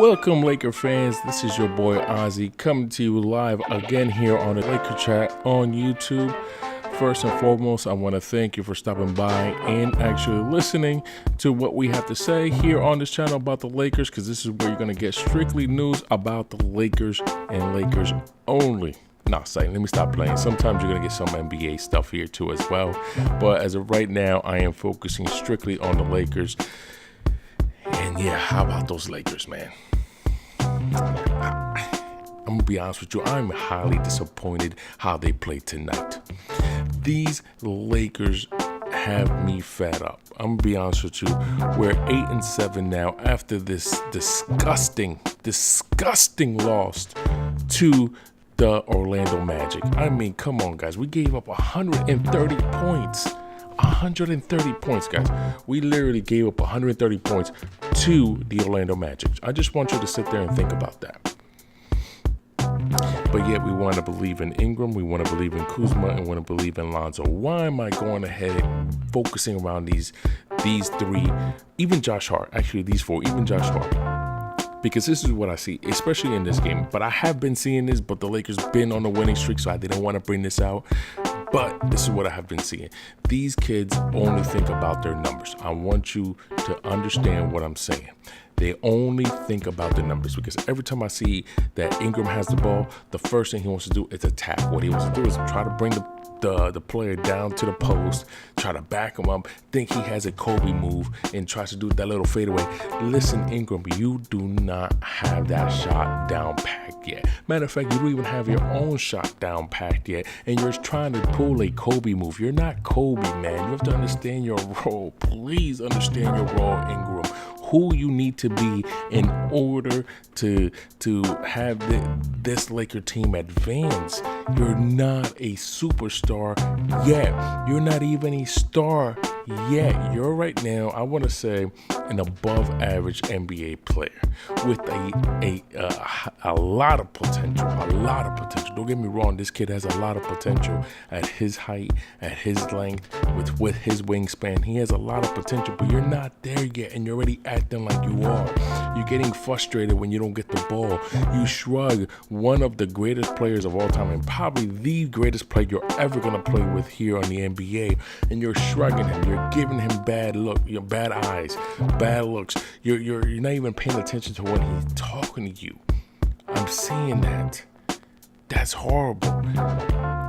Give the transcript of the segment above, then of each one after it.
Welcome, Laker fans. This is your boy Ozzy coming to you live again here on the Laker Chat on YouTube. First and foremost, I want to thank you for stopping by and actually listening to what we have to say here on this channel about the Lakers, because this is where you're going to get strictly news about the Lakers and Lakers only. Not saying, let me stop playing. Sometimes you're going to get some NBA stuff here too as well. But as of right now, I am focusing strictly on the Lakers. And yeah, how about those Lakers, man? I'm going to be honest with you. I'm highly disappointed how they played tonight. These Lakers have me fed up. I'm going to be honest with you. We're 8-7 now after this disgusting loss to the Orlando Magic. I mean, come on, guys. We gave up 130 points. 130 points, guys. We literally gave up 130 points to the Orlando Magic. I just want you to sit there and think about that. But yet we want to believe in Ingram, we want to believe in Kuzma, and want to believe in Lonzo. Why am I going ahead and focusing around these three, even Josh Hart, actually these four, even Josh Hart? Because this is what I see, especially in this game. But I have been seeing this, but the Lakers been on a winning streak, so I didn't want to bring this out. But this is what I have been seeing. These kids only think about their numbers. I want you to understand what I'm saying. They only think about the numbers, because every time I see that Ingram has the ball, the first thing he wants to do is attack. What he wants to do is try to bring the player down to the post, try to back him up, think he has a Kobe move, and tries to do that little fadeaway. Listen, Ingram, you do not have that shot down packed yet. Matter of fact, you don't even have your own shot down packed yet, and you're trying to pull a Kobe move. You're not Kobe, man. You have to understand your role. Please understand your role, Ingram. Who you need to be in order to have this Laker team advance. You're not a superstar yet. You're not even a star yet. You're right now, I want to say, an above average NBA player with a lot of potential. A lot of potential. Don't get me wrong, this kid has a lot of potential at his height, at his length, with his wingspan. He has a lot of potential, but you're not there yet, and you're already acting like you are. You're getting frustrated when you don't get the ball. You shrug one of the greatest players of all time, and probably the greatest player you're ever going to play with here on the NBA, and you're shrugging him. You're giving him bad eyes, bad looks. You're not even paying attention to when he's talking to you. I'm seeing that. That's horrible.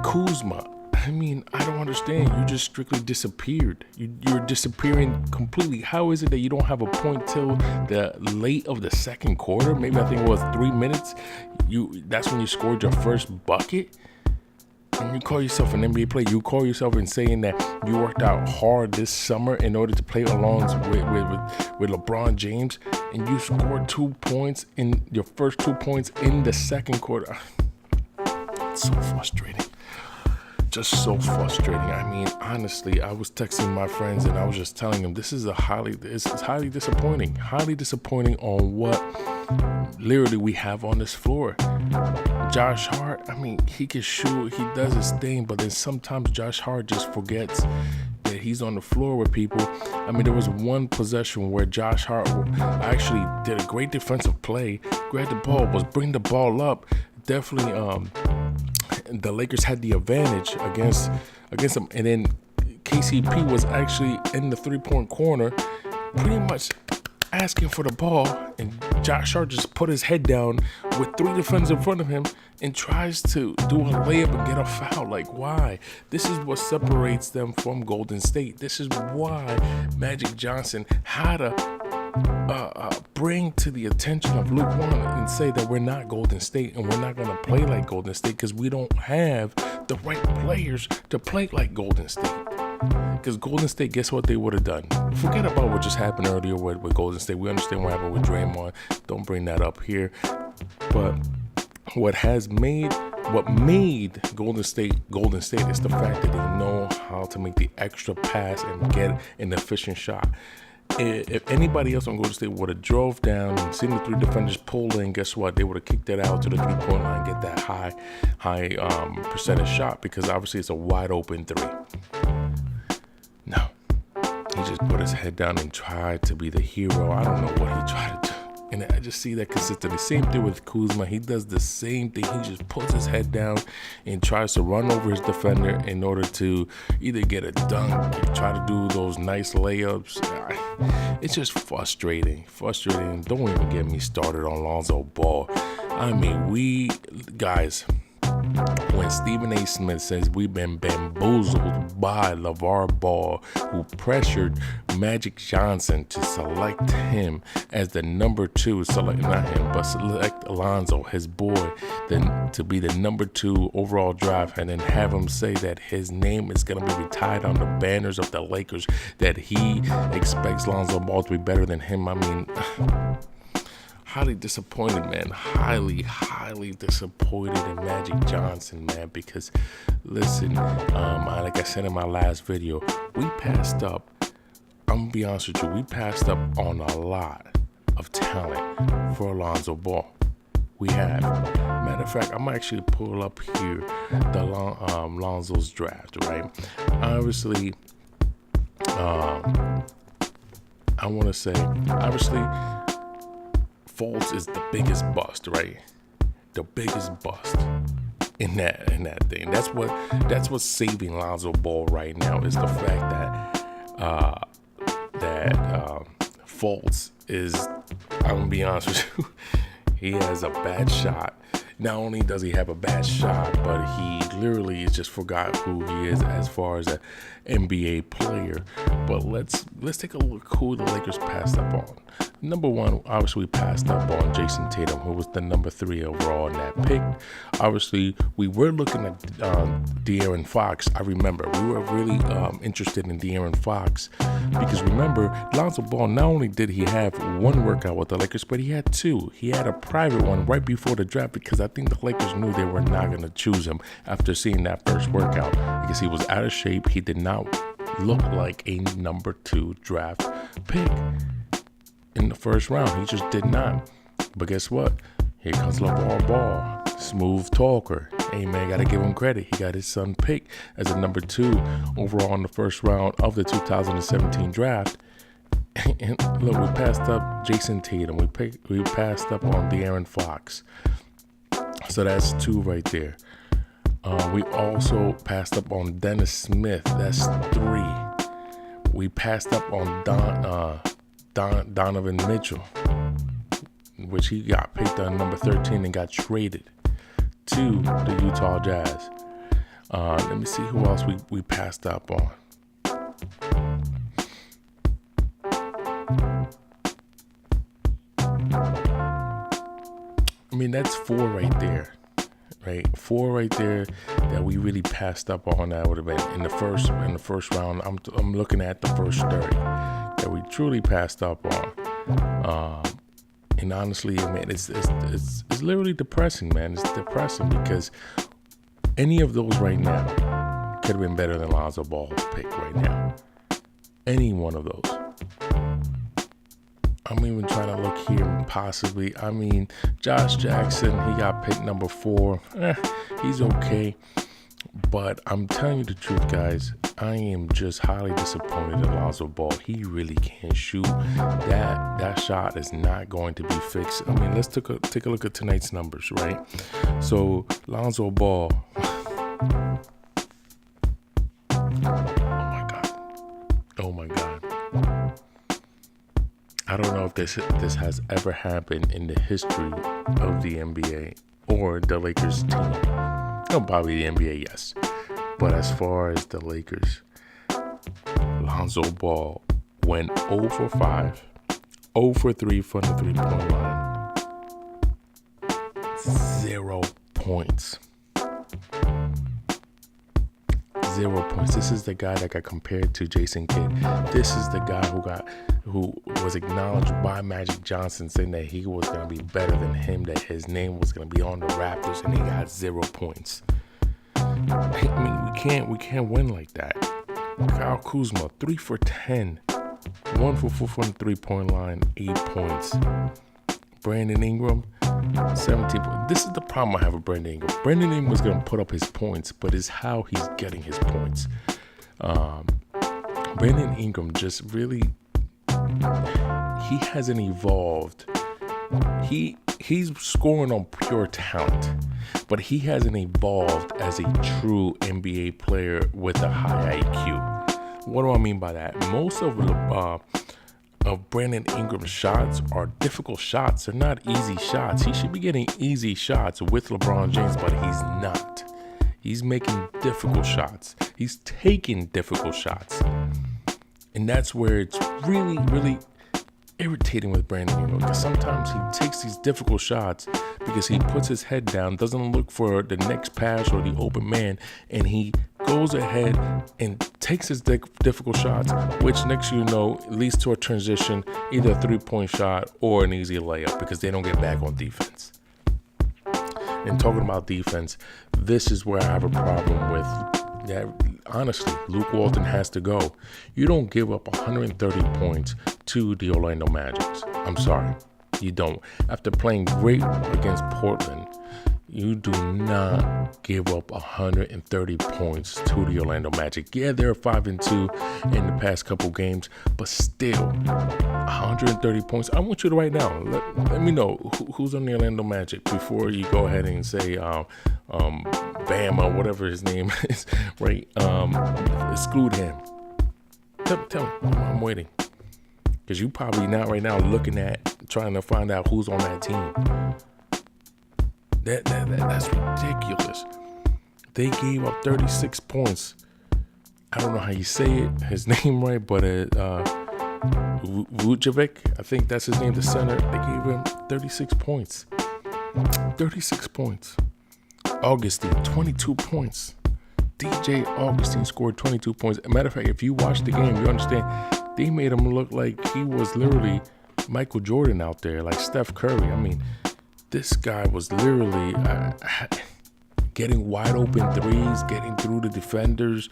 Kuzma, I mean, I don't understand. You just strictly disappeared. You're disappearing completely. How is it that you don't have a point till the late of the second quarter? Maybe I think it was 3 minutes. That's when you scored your first bucket. And you call yourself an NBA player. You call yourself in saying that you worked out hard this summer in order to play along with LeBron James, and you scored 2 points in your first 2 points in the second quarter. It's so frustrating. Just so frustrating. I mean, honestly, I was texting my friends and I was just telling them this is highly disappointing. Highly disappointing on what literally we have on this floor. Josh Hart, I mean, he can shoot, he does his thing, but then sometimes Josh Hart just forgets that he's on the floor with people. I mean, there was one possession where Josh Hart actually did a great defensive play, grabbed the ball, bring the ball up. Definitely, the Lakers had the advantage against them, and then KCP was actually in the three-point corner, pretty much asking for the ball, and Josh Hart just put his head down with three defenders in front of him and tries to do a layup and get a foul. Like, why? This is what separates them from Golden State. This is why Magic Johnson had to bring to the attention of Luke Walton and say that we're not Golden State and we're not going to play like Golden State because we don't have the right players to play like Golden State. Because Golden State, guess what they would have done? Forget about what just happened earlier with Golden State. We understand what happened with Draymond. Don't bring that up here. But what made Golden State is the fact that they know how to make the extra pass and get an efficient shot. If anybody else on Golden State would have drove down and seen the three defenders pull in, guess what? They would have kicked that out to the three-point line, get that high percentage shot, because obviously it's a wide open three. No, he just put his head down and tried to be the hero. I don't know what he tried to do. And I just see that consistently. Same thing with Kuzma. He does the same thing. He just puts his head down and tries to run over his defender in order to either get a dunk, try to do those nice layups. It's just frustrating. Don't even get me started on Lonzo Ball. I mean, we guys, when Stephen A. Smith says we've been bamboozled by LeVar Ball, who pressured Magic Johnson to select him as the number 2, select Lonzo, his boy, then to be the number 2 overall draft, and then have him say that his name is going to be retired on the banners of the Lakers, that he expects Lonzo Ball to be better than him. I mean, highly disappointed, man. Highly disappointed in Magic Johnson, man. Because, listen, like I said in my last video, we passed up. I'm gonna be honest with you. We passed up on a lot of talent for Lonzo Ball. We have. Matter of fact, I'm actually pull up here the Lonzo's draft, right? Obviously, I want to say, Fultz is the biggest bust, right? The biggest bust in that thing. That's what's saving Lonzo Ball right now, is the fact that Fultz is, I'm gonna be honest with you, he has a bad shot. Not only does he have a bad shot, but he literally just forgot who he is as far as an NBA player. But let's take a look who the Lakers passed up on. Number 1, obviously, we passed up on Jason Tatum, who was the number 3 overall in that pick. Obviously, we were looking at De'Aaron Fox. I remember we were really interested in De'Aaron Fox because, remember, Lonzo Ball, not only did he have one workout with the Lakers, but he had 2. He had a private one right before the draft because I think the Lakers knew they were not going to choose him after seeing that first workout because he was out of shape. He did not look like a number 2 draft pick in the first round. He just did not. But guess what? Here comes LeVar Ball, smooth talker. Hey man, gotta give him credit. He got his son picked as a number 2 overall in the first round of the 2017 draft. And look, we passed up Jason Tatum. We passed up on De'Aaron Fox. So that's 2 right there. We also passed up on Dennis Smith. That's 3. We passed up on Donovan Mitchell, which he got picked on number 13 and got traded to the Utah Jazz. Let me see who else we passed up on. I mean, that's 4 right there, right? 4 right there that we really passed up on. That would have been in the first round. I'm looking at the first 30 that we truly passed up on. And honestly, man, it's literally depressing, man. It's depressing because any of those right now could have been better than Lonzo Ball's pick right now. Any one of those. I'm even trying to look here, possibly. I mean, Josh Jackson, he got picked number 4. He's okay. But I'm telling you the truth, guys. I am just highly disappointed in Lonzo Ball. He really can't shoot. That shot is not going to be fixed. I mean, let's take a look at tonight's numbers, right? So, Lonzo Ball. Oh my God. I don't know if this has ever happened in the history of the NBA or the Lakers team. Oh, probably the NBA, yes. But as far as the Lakers, Lonzo Ball went 0 for 5, 0 for 3 from the 3-point line. 0 points. 0 points. This is the guy that got compared to Jason Kidd. This is the guy who was acknowledged by Magic Johnson, saying that he was going to be better than him, that his name was going to be on the Raptors, and he got 0 points. I mean, we can't win like that. Kyle Kuzma, 3 for 10, 1 for 4 from the 3-point line, 8 points. Brandon Ingram, 17 points. This is the problem I have with Brandon Ingram. Brandon Ingram was going to put up his points, but it's how he's getting his points. Brandon Ingram just really, he hasn't evolved he's scoring on pure talent, but he hasn't evolved as a true NBA player with a high IQ. What do I mean by that? Most of Brandon Ingram's shots are difficult shots. They're not easy shots. He should be getting easy shots with LeBron James, but he's not. He's making difficult shots. He's taking difficult shots. And that's where it's really, really irritating with Brandon Ingram, because sometimes he takes these difficult shots because he puts his head down, doesn't look for the next pass or the open man, and he goes ahead and takes his difficult shots, which next you know leads to a transition, either a three-point shot or an easy layup, because they don't get back on defense. And talking about defense, this is where I have a problem with that. Honestly, Luke Walton has to go. You don't give up 130 points to the Orlando Magic. I'm sorry, you don't. After playing great against Portland, you do not give up 130 points to the Orlando Magic. Yeah, they're 5-2 in the past couple games, but still, 130 points. I want you to right now, let me know who's on the Orlando Magic before you go ahead and say Bama, whatever his name is, right? Exclude him. Tell me, I'm waiting. Because you probably not right now looking at, trying to find out who's on that team. That's ridiculous. They gave up 36 points. I don't know how you say it, his name right, but Vucevic, I think that's his name, the center. They gave him 36 points. 36 points. Augustine, 22 points. DJ Augustine scored 22 points. As a matter of fact, if you watch the game, you understand they made him look like he was literally Michael Jordan out there, like Steph Curry. I mean, this guy was literally getting wide open threes, getting through the defenders,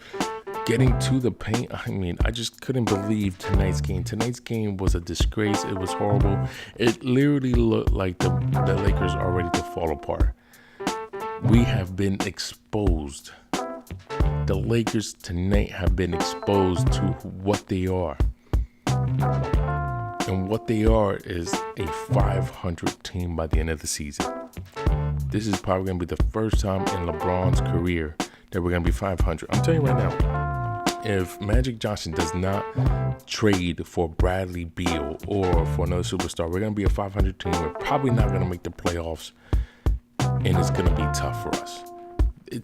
getting to the paint. I mean, I just couldn't believe tonight's game. Tonight's game was a disgrace. It was horrible. It literally looked like the Lakers are ready to fall apart. We have been exposed. The Lakers tonight have been exposed to what they are. And what they are is a 500 team by the end of the season. This is probably going to be the first time in LeBron's career that we're going to be 500. I'm telling you right now, if Magic Johnson does not trade for Bradley Beal or for another superstar, we're going to be a 500 team. We're probably not going to make the playoffs, and it's going to be tough for us.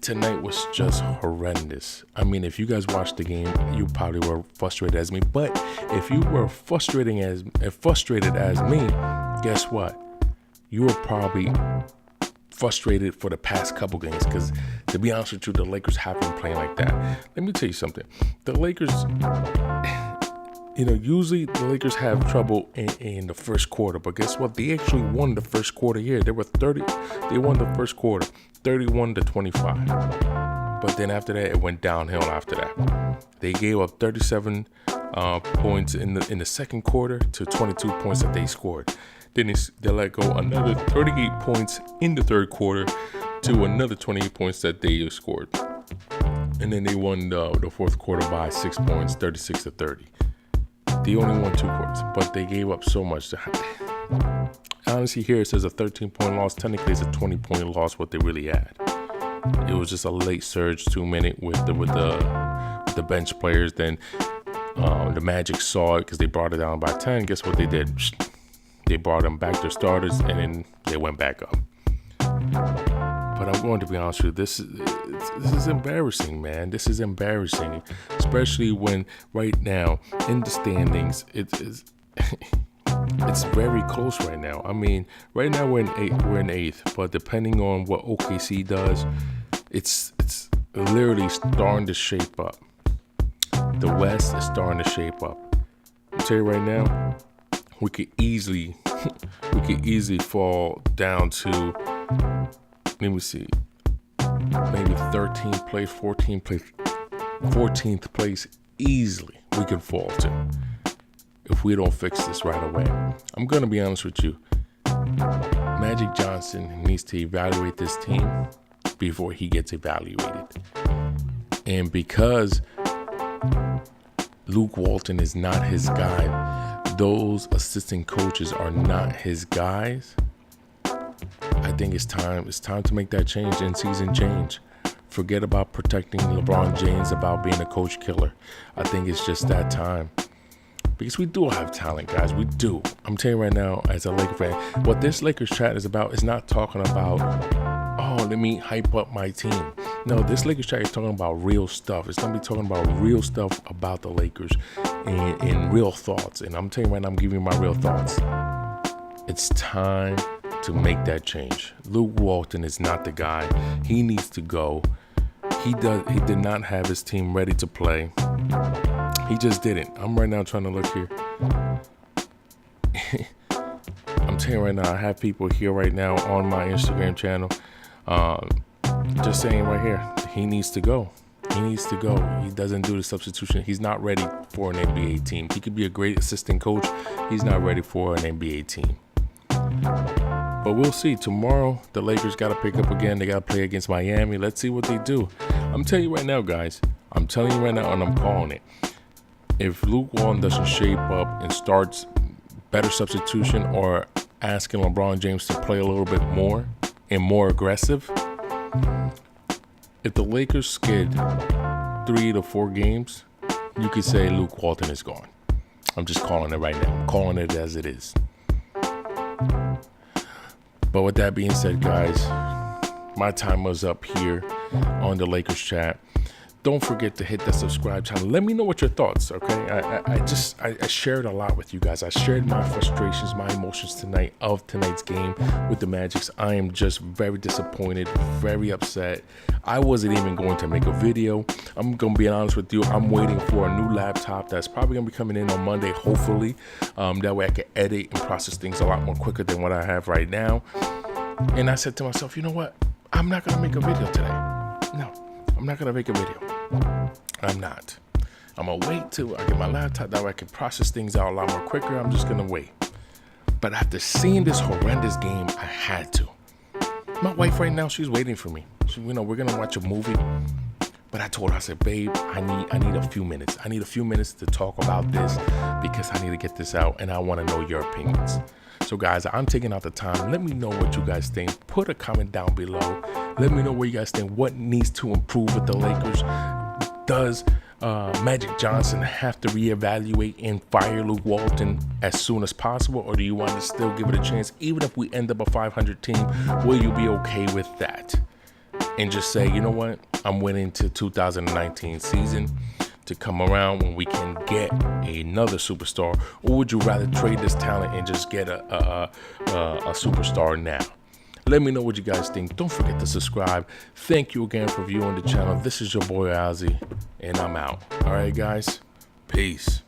Tonight was just horrendous. I mean, if you guys watched the game, you probably were frustrated as me. But if you were frustrated as me, guess what? You were probably frustrated for the past couple games, because to be honest with you, the Lakers have been playing like that. Let me tell you something. The Lakers, usually the Lakers have trouble in the first quarter, but guess what? They actually won the first quarter here. They won the first quarter, 31-25. But then after that, it went downhill after that. They gave up 37 points in the second quarter to 22 points that they scored. Then they let go another 38 points in the third quarter to another 28 points that they scored. And then they won the fourth quarter by 6 points, 36-30. They only won 2 quarters, but they gave up so much. Honestly, here it says a 13-point loss. Technically, it's a 20-point loss, what they really had. It was just a late surge 2-minute with the bench players. Then the Magic saw it because they brought it down by 10. Guess what they did? They brought them back their starters, and then they went back up. But I'm going to be honest with you, this is embarrassing, man. This is embarrassing, especially when right now in the standings, it's very close right now. I mean, right now we're in eighth, but depending on what OKC does, it's literally starting to shape up. The West is starting to shape up. I'll tell you right now, we could easily fall down to, let me see, maybe 13th place, 14th place easily we could fall to if we don't fix this right away. I'm going to be honest with you. Magic Johnson needs to evaluate this team before he gets evaluated. And because Luke Walton is not his guy, those assistant coaches are not his guys, I think it's time to make that change, in season change. Forget about protecting LeBron James, about being a coach killer. I think it's just that time. Because we do have talent, guys. We do. I'm telling you right now, as a Laker fan, what this Lakers chat is about is not talking about, oh, let me hype up my team. No, this Lakers chat is talking about real stuff. It's going to be talking about real stuff about the Lakers and real thoughts. And I'm telling you right now, I'm giving you my real thoughts. It's time to make that change. Luke Walton is not the guy. He needs to go. He did not have his team ready to play. He just didn't. I'm right now trying to look here. I'm telling you right now, I have people here right now on my Instagram channel just saying right here, he needs to go. He needs to go. He doesn't do the substitution. He's not ready for an NBA team. He could be a great assistant coach. He's not ready for an NBA team. But we'll see. Tomorrow, the Lakers got to pick up again. They got to play against Miami. Let's see what they do. I'm telling you right now, guys. I'm telling you right now, and I'm calling it. If Luke Walton doesn't shape up and starts better substitution or asking LeBron James to play a little bit more and more aggressive, if the Lakers skid 3 to 4 games, you could say Luke Walton is gone. I'm just calling it right now. I'm calling it as it is. But with that being said, guys, my time was up here on the Lakers chat. Don't forget to hit that subscribe channel. Let me know what your thoughts, okay? I shared a lot with you guys. I shared my frustrations, my emotions tonight of tonight's game with the Magics. I am just very disappointed, very upset. I wasn't even going to make a video. I'm going to be honest with you. I'm waiting for a new laptop that's probably going to be coming in on Monday, hopefully. That way I can edit and process things a lot more quicker than what I have right now. And I said to myself, you know what? I'm not going to make a video today. No, I'm not going to make a video. I'm not. I'm going to wait till I get my laptop. That way I can process things out a lot more quicker. I'm just going to wait. But after seeing this horrendous game, I had to. My wife right now, she's waiting for me. We're going to watch a movie. But I told her, I said, babe, I need a few minutes. I need a few minutes to talk about this because I need to get this out and I want to know your opinions. So guys, I'm taking out the time. Let me know what you guys think. Put a comment down below. Let me know what you guys think. What needs to improve with the Lakers? Does Magic Johnson have to reevaluate and fire Luke Walton as soon as possible? Or do you want to still give it a chance? Even if we end up a 500 team, will you be okay with that? And just say, you know what? I'm waiting to 2019 season to come around when we can get another superstar. Or would you rather trade this talent and just get a superstar now? Let me know what you guys think. Don't forget to subscribe. Thank you again for viewing the channel. This is your boy Ozzy, and I'm out. All right, guys. Peace.